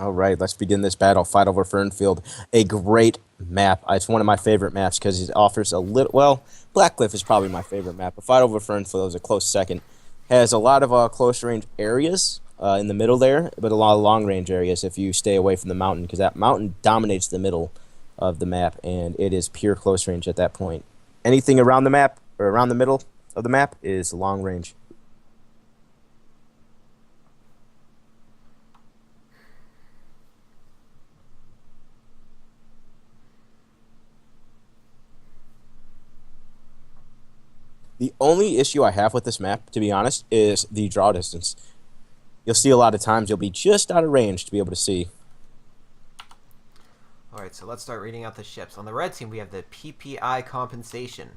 All right, let's begin this battle. Fight over Fernfield, a great map. It's one of my favorite maps because it offers a little. Well, Blackcliff is probably my favorite map, but Fight over Fernfield is a close second. Has a lot of close range areas in the middle there, but a lot of long range areas if you stay away from the mountain, because that mountain dominates the middle of the map, and it is pure close range at that point. Anything around the map or around the middle of the map is long range. The only issue I have with this map, to be honest, is the draw distance. You'll see a lot of times you'll be just out of range to be able to see. Alright, so let's start reading out the ships. On the red team, we have the PPI Compensation.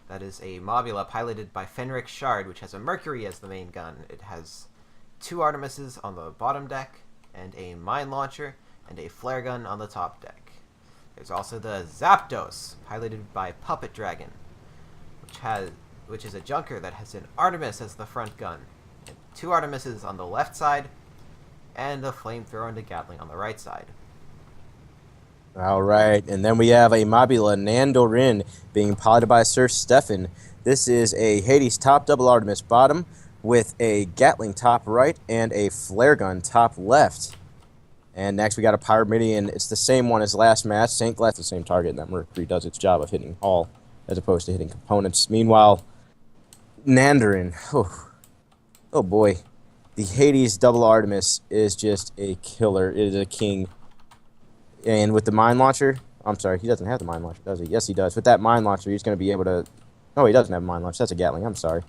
That is a Mobula piloted by FENRIC'S Shard, which has a Mercury as the main gun. It has 2 Artemises on the bottom deck, and a mine launcher, and a flare gun on the top deck. There's also the Zapdos, piloted by Puppet Dragon, which is a junker that has an Artemis as the front gun, and 2 Artemises on the left side, and a flamethrower and a Gatling on the right side. All right, and then we have a Mobula Nandorin being piloted by Sir Stefan. This is a Hades top double Artemis bottom with a Gatling top right and a flare gun top left. And next we got a Pyramidion. It's the same one as last match. St. Glass the same target, and that Mercury does its job of hitting hull as opposed to hitting components. Meanwhile, Nandarin, oh boy, the Hades double Artemis is just a killer. It is a king. And with the mine launcher, I'm sorry, he doesn't have the mine launcher, does he? Yes, he does. With that mine launcher, he's going to be able to... No, he doesn't have a mine launcher. That's a Gatling. I'm sorry.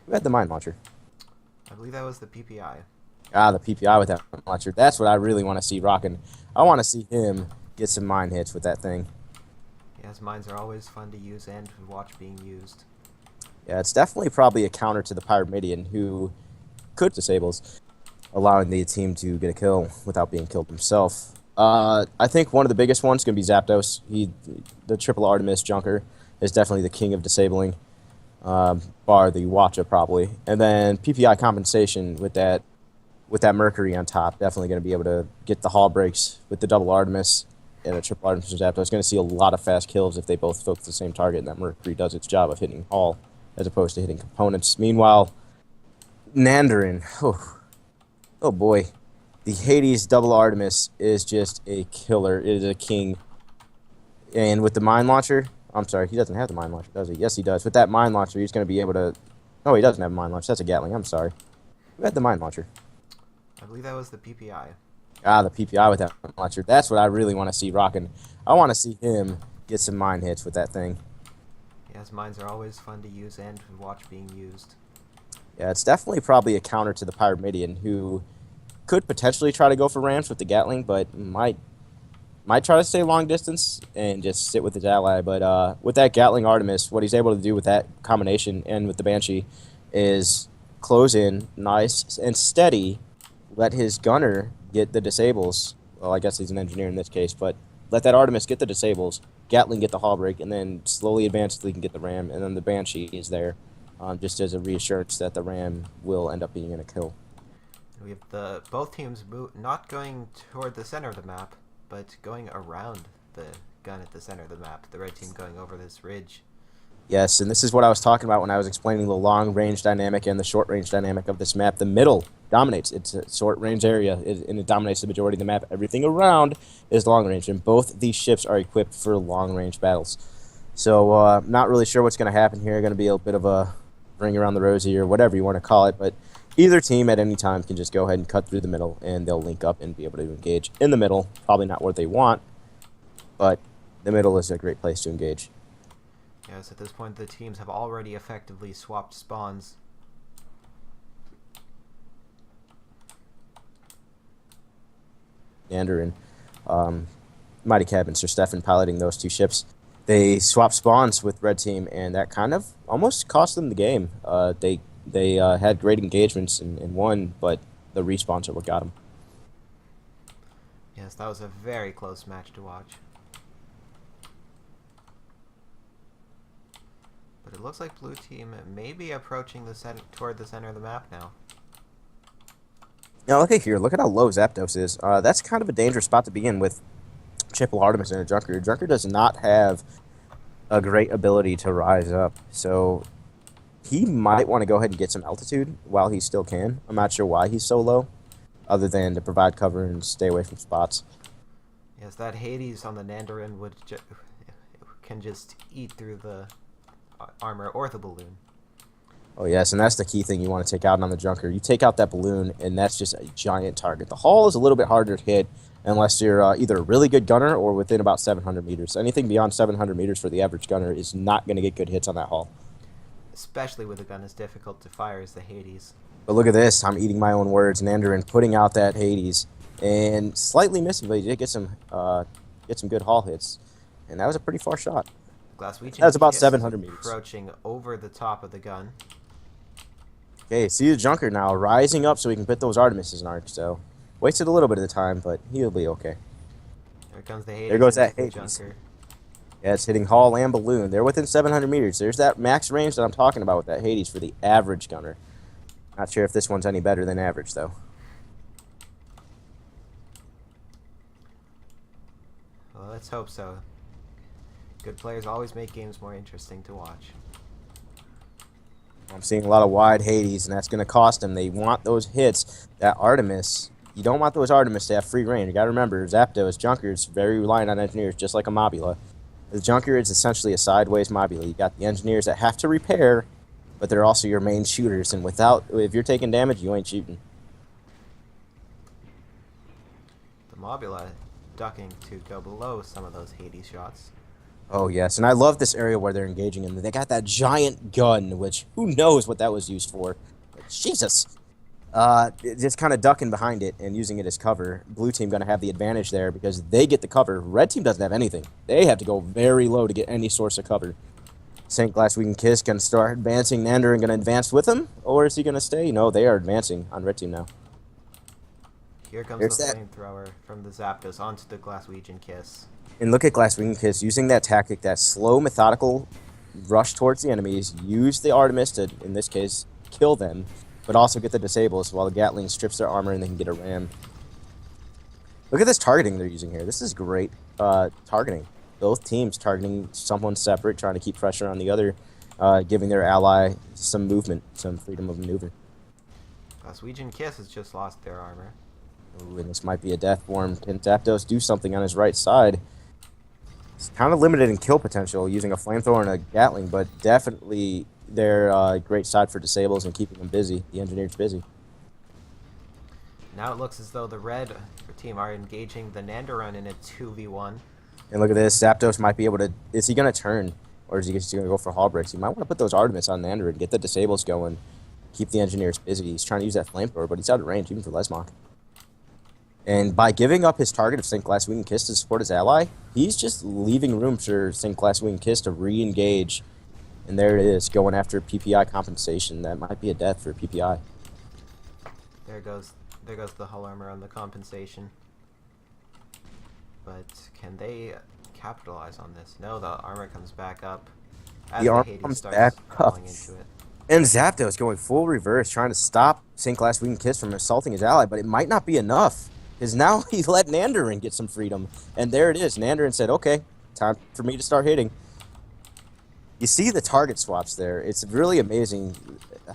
Who had the mine launcher? I believe that was the PPI. Ah, the PPI with that mine launcher. That's what I really want to see rocking. I want to see him get some mine hits with that thing. Yes, mines are always fun to use and to watch being used. Yeah, it's definitely probably a counter to the Pyramidion, who could disables, allowing the team to get a kill without being killed himself. I think one of the biggest ones is going to be Zapdos. The triple Artemis junker is definitely the king of disabling, bar the Watcha probably. And then PPI compensation with that Mercury on top, definitely going to be able to get the hull breaks with the double Artemis and the triple Artemis from Zapdos. Going to see a lot of fast kills if they both focus the same target, and that Mercury does its job of hitting hull as opposed to hitting components. Meanwhile, Nandarin, oh boy. The Hades double Artemis is just a killer. It is a king. And with the mine launcher, I'm sorry, he doesn't have the mine launcher, does he? Yes, he does. With that mine launcher, he's going to be able to... No, he doesn't have a mine launcher. That's a Gatling. I'm sorry. Who had the mine launcher? I believe that was the PPI. Ah, the PPI with that mine launcher. That's what I really want to see rocking. I want to see him get some mine hits with that thing. Yes, mines are always fun to use and to watch being used. Yeah, it's definitely probably a counter to the Pyramidion, who could potentially try to go for ramps with the Gatling, but might try to stay long distance and just sit with his ally. But with that Gatling Artemis, what he's able to do with that combination and with the Banshee is close in nice and steady, let his gunner get the disables. Well, I guess he's an engineer in this case, but let that Artemis get the disables, Gatling get the hull break, and then slowly advance until he can get the ram, and then the Banshee is there just as a reassurance that the ram will end up being in a kill. We have both teams not going toward the center of the map, but going around the gun at the center of the map. The red team going over this ridge. Yes, and this is what I was talking about when I was explaining the long-range dynamic and the short-range dynamic of this map. The middle dominates. It's a short-range area, and it dominates the majority of the map. Everything around is long-range, and both these ships are equipped for long-range battles. So, not really sure what's going to happen here. Going to be a bit of a ring around the rosy or whatever you want to call it, but either team at any time can just go ahead and cut through the middle, and they'll link up and be able to engage in the middle. Probably not what they want, but the middle is a great place to engage. Yes, at this point the teams have already effectively swapped spawns. Mandarin, Mighty Cab and Sir Stefan piloting those two ships. They swapped spawns with Red Team, and that kind of almost cost them the game. They had great engagements and won, but the respawns are what got them. Yes, that was a very close match to watch. But it looks like blue team may be approaching toward the center of the map now. Now look at here. Look at how low Zapdos is. That's kind of a dangerous spot to be in with Triple Artemis and a Junker. Junker does not have a great ability to rise up, so he might want to go ahead and get some altitude while he still can. I'm not sure why he's so low, other than to provide cover and stay away from spots. Yes, that Hades on the Nandarin can just eat through the armor or the balloon. Oh yes, and that's the key thing you want to take out on the Junker. You take out that balloon, and that's just a giant target. The hull is a little bit harder to hit unless you're either a really good gunner or within about 700 meters. Anything beyond 700 meters for the average gunner is not going to get good hits on that hull. Especially with a gun as difficult to fire as the Hades. But look at this. I'm eating my own words. Nandarin putting out that Hades and slightly missing, but he did get some good hull hits. And that was a pretty far shot. Glaswegian That was about Kiss 700 meters. approaching over the top of the gun. Okay, see the Junker now rising up so he can put those Artemises in arc. So wasted a little bit of the time, but he'll be okay. There comes the Hades. There goes that the Hades. Junker. Yeah, it's hitting hull and balloon. They're within 700 meters. There's that max range that I'm talking about with that Hades for the average gunner. Not sure if this one's any better than average, though. Well, let's hope so. Good players always make games more interesting to watch. I'm seeing a lot of wide Hades, and that's going to cost them. They want those hits. That Artemis, you don't want those Artemis to have free range. You got to remember, Zapdos, Junker is very reliant on engineers, just like a Mobula. The Junker is essentially a sideways Mobula. You got the engineers that have to repair, but they're also your main shooters. And if you're taking damage, you ain't shooting. The Mobula ducking to go below some of those Hades shots. Oh, yes, and I love this area where they're engaging in. They got that giant gun, which who knows what that was used for. But Jesus! Just kind of ducking behind it and using it as cover. Blue team going to have the advantage there because they get the cover. Red team doesn't have anything. They have to go very low to get any source of cover. St. Glaswegian Kiss going to start advancing. Nandarin going to advance with him? Or is he going to stay? No, they are advancing on red team now. Here comes There's the that. flamethrower from the Zapdos onto the Glaswegian Kiss. And look at Glaswegian Kiss using that tactic, that slow, methodical rush towards the enemies. Use the Artemis to, in this case, kill them, but also get the disables while the Gatling strips their armor and they can get a ram. Look at this targeting they're using here. This is great targeting. Both teams targeting someone separate, trying to keep pressure on the other, giving their ally some movement, some freedom of maneuver. Glaswegian Kiss has just lost their armor. Ooh, and this might be a death form. Can Zapdos do something on his right side? It's kind of limited in kill potential using a flamethrower and a Gatling, but definitely they're a great side for disables and keeping them busy. The engineer's busy. Now it looks as though the red team are engaging the Nandarin in a 2v1. And look at this. Zapdos might be able to... Is he going to turn? Or is he just going to go for Hall Breaks? He might want to put those Artemis on Nandarin, get the disables going, keep the engineers busy. He's trying to use that flamethrower, but he's out of range, even for Lesmach. And by giving up his target of St. Glaswegian Kiss to support his ally, he's just leaving room for St. Glaswegian Kiss to re-engage. And there it is, going after PPI compensation. That might be a death for PPI. There goes the hull armor on the compensation. But can they capitalize on this? No, the armor comes back up as The armor Hades comes starts back up. falling into it. And Zapdos going full reverse, trying to stop St. Glaswegian Kiss from assaulting his ally, but it might not be enough. Because now he let Nandarin get some freedom. And there it is. Nandarin said, okay, time for me to start hitting. You see the target swaps there. It's really amazing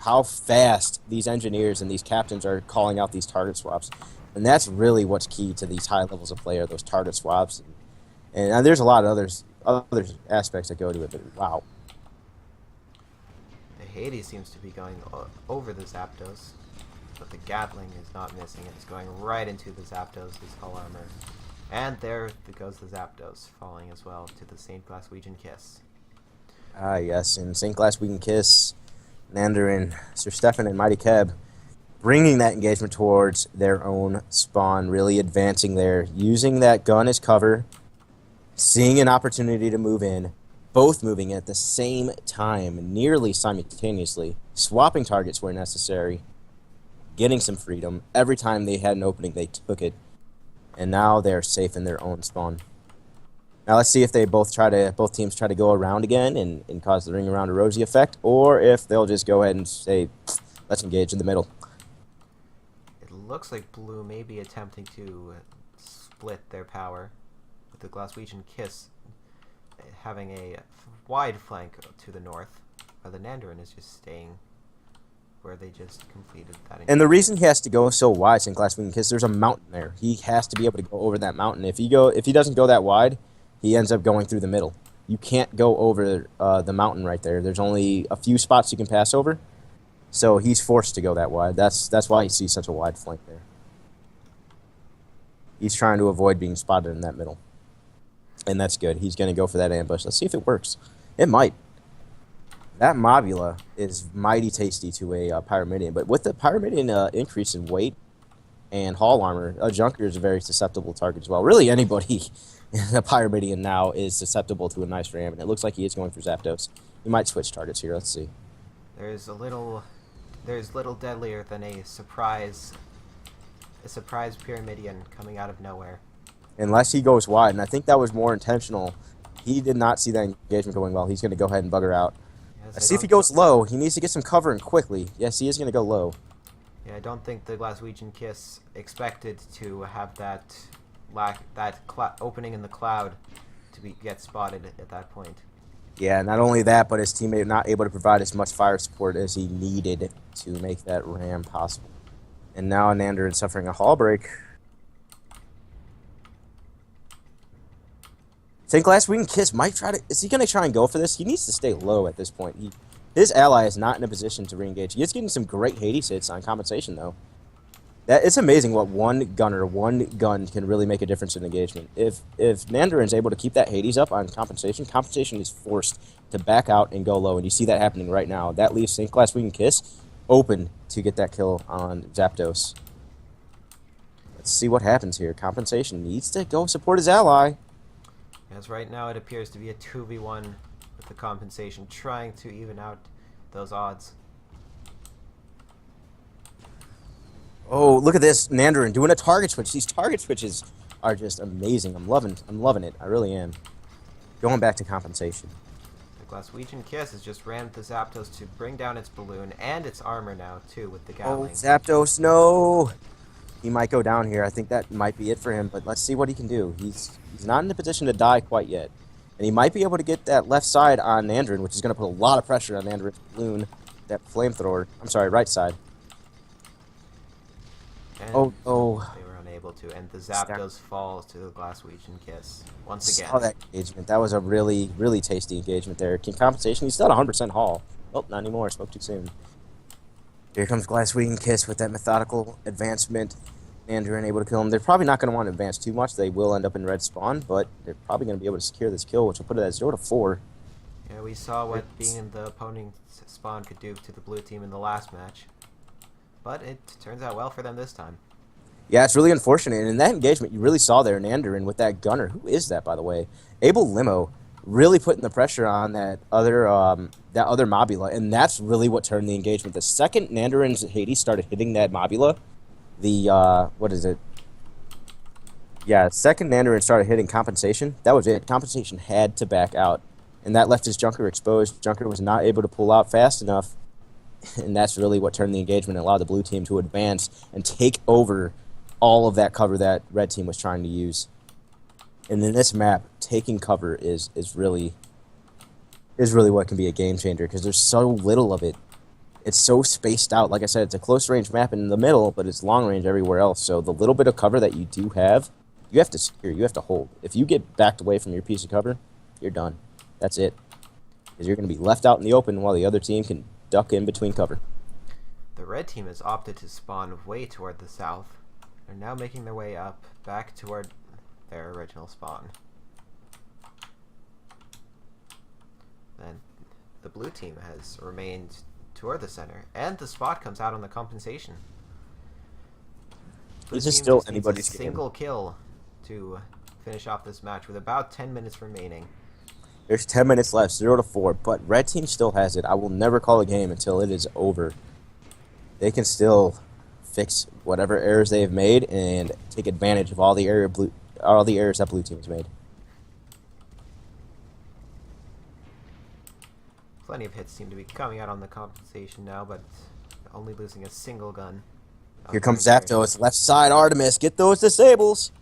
how fast these engineers and these captains are calling out these target swaps. And that's really what's key to these high levels of play, are those target swaps. And there's a lot of other aspects that go to it, but wow. The Hades seems to be going over the Zapdos, but the Gatling is not missing it. It's going right into the Zapdos' hull armor. And there goes the Zapdos, falling as well to the St. Glaswegian Kiss. Ah, yes, and St. Glaswegian Kiss, Nandarin, Sir Stefan, and Mighty Keb bringing that engagement towards their own spawn, really advancing there, using that gun as cover, seeing an opportunity to move in, both moving at the same time, nearly simultaneously, swapping targets where necessary, getting some freedom. Every time they had an opening, they took it, and now they're safe in their own spawn. Now let's see if they both teams try to go around again and cause the ring around a rosy effect, or if they'll just go ahead and say, let's engage in the middle. It looks like Blue may be attempting to split their power, with the Glaswegian Kiss having a wide flank to the north, while the Nandarin is just staying where they just completed that. And the reason he has to go so wide in Glasswing Kiss, there's a mountain there. He has to be able to go over that mountain. If he doesn't go that wide, he ends up going through the middle. You can't go over the mountain right there. There's only a few spots you can pass over, so he's forced to go that wide. That's why you see such a wide flank there. He's trying to avoid being spotted in that middle, and that's good. He's going to go for that ambush. Let's see if it works. It might. That Mobula is mighty tasty to a Pyramidion, but with the Pyramidion increase in weight and hull armor, a Junker is a very susceptible target as well. Really, anybody in a Pyramidion now is susceptible to a nice ram, and it looks like he is going for Zapdos. He might switch targets here. Let's see. There's little deadlier than a surprise Pyramidion coming out of nowhere. Unless he goes wide, and I think that was more intentional. He did not see that engagement going well. He's going to go ahead and bugger out. Let's see if he goes low. He needs to get some cover and quickly. Yes, he is going to go low. Yeah, I don't think the Glaswegian Kiss expected to have that opening in the cloud to get spotted at that point. Yeah, not only that, but his teammate not able to provide as much fire support as he needed to make that ram possible. And now Nander is suffering a hull break. I think Glasswing Kiss might try to... Is he going to try and go for this? He needs to stay low at this point. His ally is not in a position to re-engage. He is getting some great Hades hits on compensation, though. It's amazing what one gun can really make a difference in engagement. If Nandarin is able to keep that Hades up on compensation, compensation is forced to back out and go low, and you see that happening right now. That leaves St. Glasswing Kiss open to get that kill on Zapdos. Let's see what happens here. Compensation needs to go support his ally. As right now it appears to be a 2v1 with the compensation, trying to even out those odds. Oh, look at this, Nandarin doing a target switch. These target switches are just amazing. I'm loving it. I really am. Going back to compensation. The Glaswegian Kiss has just rammed the Zapdos to bring down its balloon and its armor now too with the Gatling. Oh, Zapdos, no! He might go down here. I think that might be it for him, but let's see what he can do. He's not in a position to die quite yet. And he might be able to get that left side on Nandarin, which is going to put a lot of pressure on Nandarin's balloon. That flamethrower. I'm sorry, right side. And oh. They were unable to, and the Zapdos falls to the Glaswegian Kiss once again. Saw that engagement. That was a really, really tasty engagement there. King compensation, he's still at 100% haul. Oh, not anymore. Spoke too soon. Here comes Glasswing Kiss with that methodical advancement. Nandarin able to kill him. They're probably not going to want to advance too much. They will end up in red spawn, but they're probably going to be able to secure this kill, which will put it at 0-4. Yeah, we saw what being in the opponent's spawn could do to the blue team in the last match. But it turns out well for them this time. Yeah, it's really unfortunate. And in that engagement, you really saw there Nandarin with that gunner. Who is that, by the way? Abel Limo really putting the pressure on that other Mobula, and that's really what turned the engagement. The second Nandarin's Hades started hitting that Mobula, what is it? Yeah, second Nandarin started hitting compensation. That was it. Compensation had to back out, and that left his Junker exposed. Junker was not able to pull out fast enough, and that's really what turned the engagement and allowed the blue team to advance and take over all of that cover that red team was trying to use. And in this map, taking cover is really what can be a game changer, because there's so little of it. It's so spaced out. Like I said, it's a close range map in the middle, but it's long range everywhere else. So the little bit of cover that you do have, you have to secure, you have to hold. If you get backed away from your piece of cover, you're done. That's it. Because you're going to be left out in the open while the other team can duck in between cover. The red team has opted to spawn way toward the south. They're now making their way up back toward their original spawn. Then the blue team has remained toward the center, and the spot comes out on the compensation. This is still anybody's game. Single kill to finish off this match with about 10 minutes remaining. There's 10 minutes left, 0-4, but red team still has it. I will never call a game until it is over. They can still fix whatever errors they have made and take advantage of all the errors that blue team has made. Plenty of hits seem to be coming out on the compensation now, but only losing a single gun. Here comes Zapdos. Left side, Artemis. Get those disables.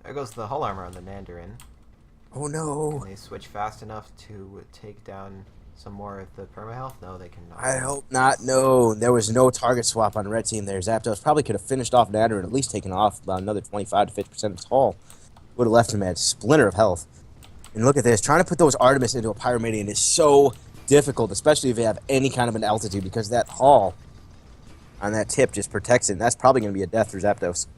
There goes the hull armor on the Nandarin. Oh no. Can they switch fast enough to take down some more of the permahealth? No, they cannot. I hope not. No, there was no target swap on red team there. Zapdos probably could have finished off Natter and at least taken off about another 25 to 50% of his hull. Would have left him at a splinter of health. And look at this. Trying to put those Artemis into a Pyromanian is so difficult, especially if you have any kind of an altitude, because that hull on that tip just protects it. And that's probably going to be a death for Zapdos.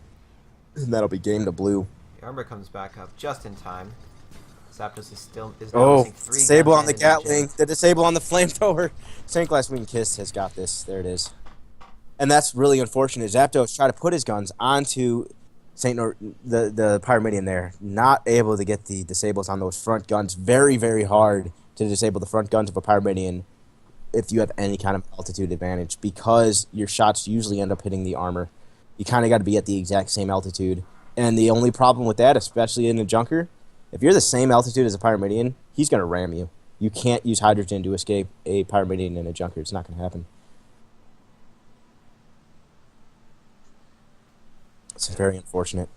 And that'll be game to blue. The armor comes back up just in time. Zapdos is now missing 3 disable guns on the and Gatling, engine. the disable on the flamethrower. St. Glass Wing Kiss has got this. There it is. And that's really unfortunate. Zapdos tried to put his guns onto the Pyromanian there. Not able to get the disables on those front guns. Very, very hard to disable the front guns of a Pyromanian if you have any kind of altitude advantage, because your shots usually end up hitting the armor. You kind of got to be at the exact same altitude. And the only problem with that, especially in a Junker, if you're the same altitude as a Pyromanian, he's going to ram you. You can't use hydrogen to escape a Pyromanian in a Junker. It's not going to happen. It's very unfortunate.